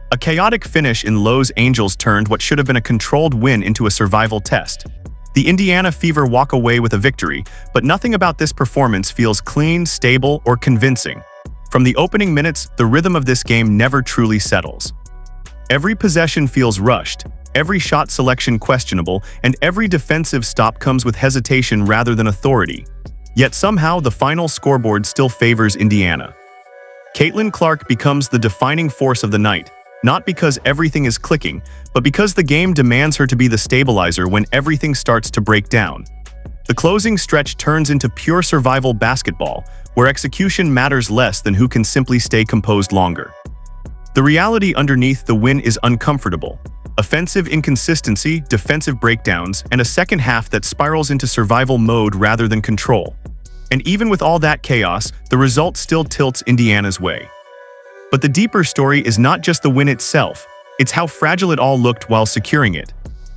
A chaotic finish in Los Angeles turned what should have been a controlled win into a survival test. The Indiana Fever walk away with a victory, but nothing about this performance feels clean, stable, or convincing. From the opening minutes, the rhythm of this game never truly settles. Every possession feels rushed, every shot selection questionable, and every defensive stop comes with hesitation rather than authority. Yet somehow the final scoreboard still favors Indiana. Caitlin Clark becomes the defining force of the night, not because everything is clicking, but because the game demands her to be the stabilizer when everything starts to break down. The closing stretch turns into pure survival basketball, where execution matters less than who can simply stay composed longer. The reality underneath the win is uncomfortable. Offensive inconsistency, defensive breakdowns, and a second half that spirals into survival mode rather than control. And even with all that chaos, the result still tilts Indiana's way. But the deeper story is not just the win itself, it's how fragile it all looked while securing it.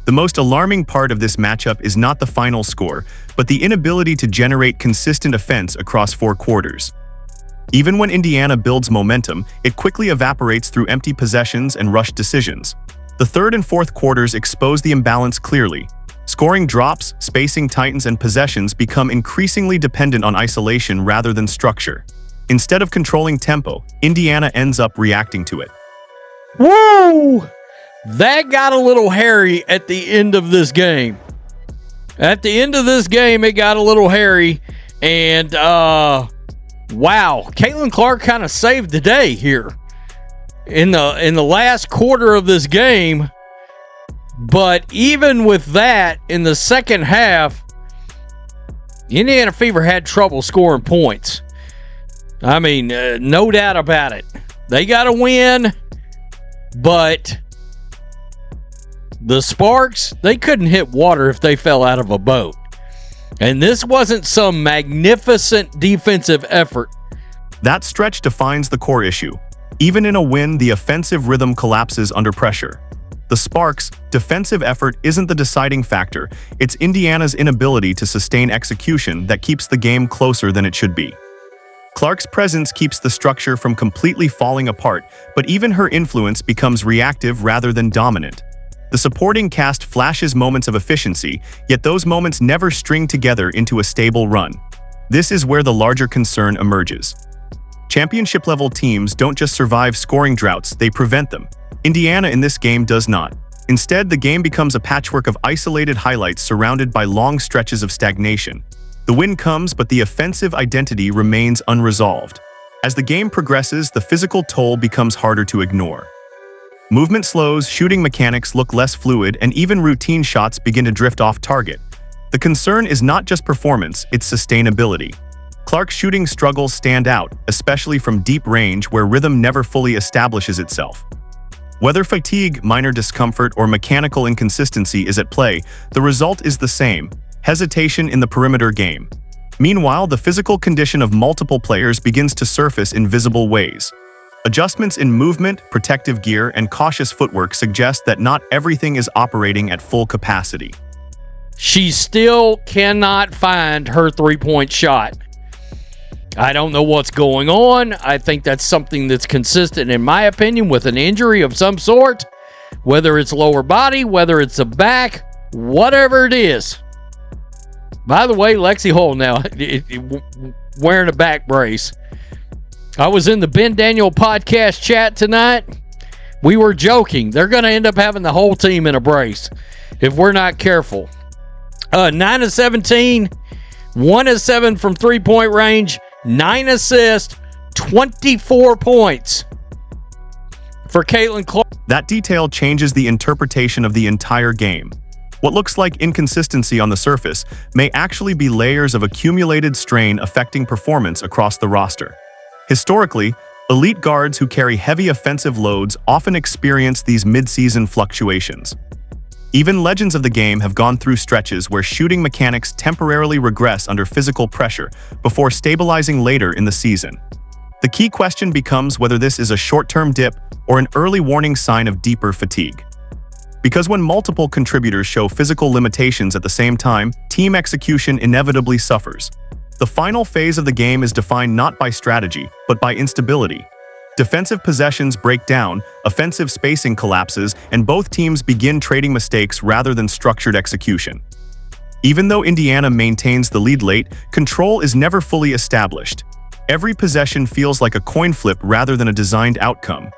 The most alarming part of this matchup is not the final score, but the inability to generate consistent offense across 4 quarters. Even when Indiana builds momentum, it quickly evaporates through empty possessions and rushed decisions. The third and fourth quarters expose the imbalance clearly. Scoring drops, spacing tightens, and possessions become increasingly dependent on isolation rather than structure. Instead of controlling tempo, Indiana ends up reacting to it. Woo! That got a little hairy at the end of this game. At the end of this game, it got a little hairy. And, wow, Caitlin Clark kind of saved the day here in the last quarter of this game. But even with that, in the second half, Indiana Fever had trouble scoring points. I mean, no doubt about it. They got a win, but the Sparks, they couldn't hit water if they fell out of a boat. And this wasn't some magnificent defensive effort. That stretch defines the core issue. Even in a win, the offensive rhythm collapses under pressure. The Sparks' defensive effort isn't the deciding factor, it's Indiana's inability to sustain execution that keeps the game closer than it should be. Clark's presence keeps the structure from completely falling apart, but even her influence becomes reactive rather than dominant. The supporting cast flashes moments of efficiency, yet those moments never string together into a stable run. This is where the larger concern emerges. Championship-level teams don't just survive scoring droughts, they prevent them. Indiana in this game does not. Instead, the game becomes a patchwork of isolated highlights surrounded by long stretches of stagnation. The win comes, but the offensive identity remains unresolved. As the game progresses, the physical toll becomes harder to ignore. Movement slows, shooting mechanics look less fluid, and even routine shots begin to drift off target. The concern is not just performance, it's sustainability. Clark's shooting struggles stand out, especially from deep range where rhythm never fully establishes itself. Whether fatigue, minor discomfort, or mechanical inconsistency is at play, the result is the same: hesitation in the perimeter game. Meanwhile, the physical condition of multiple players begins to surface in visible ways. Adjustments in movement, protective gear, and cautious footwork suggest that not everything is operating at full capacity. She still cannot find her three-point shot. I don't know what's going on. I think that's something that's consistent, in my opinion, with an injury of some sort. Whether it's lower body, whether it's a back, whatever it is. By the way, Lexi Hull now wearing a back brace. I was in the Ben Daniel podcast chat tonight. We were joking. They're going to end up having the whole team in a brace if we're not careful. 9 of 17, 1 of 7 from three-point range, 9 assists, 24 points for Caitlin Clark. That detail changes the interpretation of the entire game. What looks like inconsistency on the surface may actually be layers of accumulated strain affecting performance across the roster. Historically, elite guards who carry heavy offensive loads often experience these mid-season fluctuations. Even legends of the game have gone through stretches where shooting mechanics temporarily regress under physical pressure before stabilizing later in the season. The key question becomes whether this is a short-term dip or an early warning sign of deeper fatigue. Because when multiple contributors show physical limitations at the same time, team execution inevitably suffers. The final phase of the game is defined not by strategy, but by instability. Defensive possessions break down, offensive spacing collapses, and both teams begin trading mistakes rather than structured execution. Even though Indiana maintains the lead late, control is never fully established. Every possession feels like a coin flip rather than a designed outcome.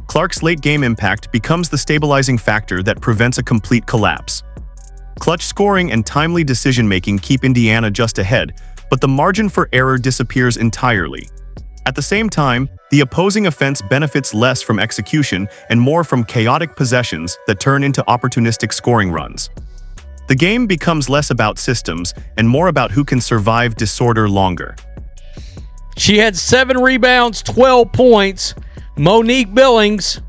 Clark's late-game impact becomes the stabilizing factor that prevents a complete collapse. Clutch scoring and timely decision-making keep Indiana just ahead, but the margin for error disappears entirely. At the same time, the opposing offense benefits less from execution and more from chaotic possessions that turn into opportunistic scoring runs. The game becomes less about systems and more about who can survive disorder longer. She had 7 rebounds, 12 points. Monique Billings,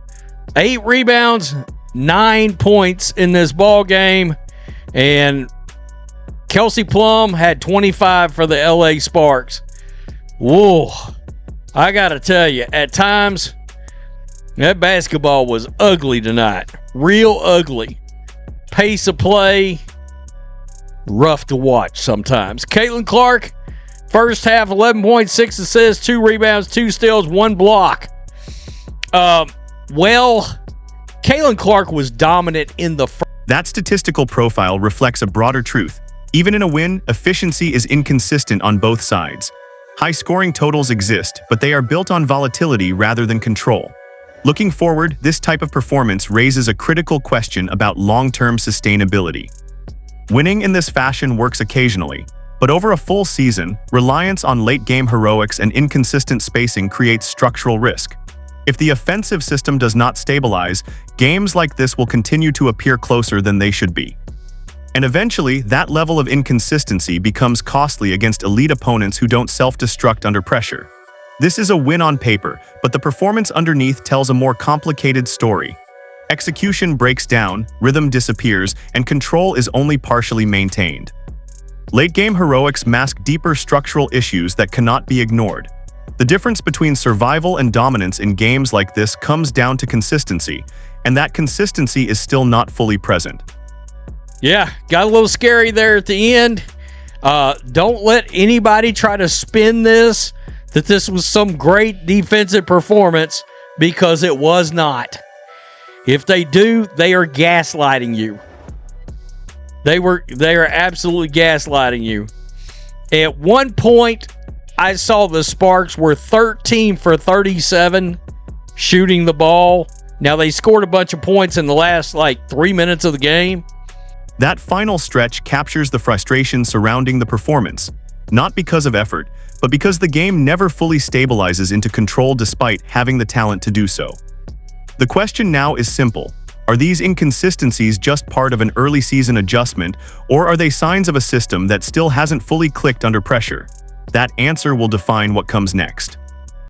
8 rebounds, 9 points in this ball game. And Kelsey Plum had 25 for the LA Sparks. Whoa. I got to tell you, at times, that basketball was ugly tonight. Real ugly. Pace of play, rough to watch sometimes. Caitlin Clark, first half, 11.6 assists, 2 rebounds, 2 steals, 1 block. Caitlin Clark was dominant in the first. That statistical profile reflects a broader truth. Even in a win, efficiency is inconsistent on both sides. High-scoring totals exist, but they are built on volatility rather than control. Looking forward, this type of performance raises a critical question about long-term sustainability. Winning in this fashion works occasionally, but over a full season, reliance on late-game heroics and inconsistent spacing creates structural risk. If the offensive system does not stabilize, games like this will continue to appear closer than they should be. And eventually, that level of inconsistency becomes costly against elite opponents who don't self-destruct under pressure. This is a win on paper, but the performance underneath tells a more complicated story. Execution breaks down, rhythm disappears, and control is only partially maintained. Late-game heroics mask deeper structural issues that cannot be ignored. The difference between survival and dominance in games like this comes down to consistency, and that consistency is still not fully present. Yeah, got a little scary there at the end. Don't let anybody try to spin this, that this was some great defensive performance, because it was not. If they do, they are gaslighting you. They are absolutely gaslighting you. At one point, I saw the Sparks were 13 for 37 shooting the ball. Now, they scored a bunch of points in the last, 3 minutes of the game. That final stretch captures the frustration surrounding the performance, not because of effort, but because the game never fully stabilizes into control despite having the talent to do so. The question now is simple. Are these inconsistencies just part of an early season adjustment, or are they signs of a system that still hasn't fully clicked under pressure? That answer will define what comes next.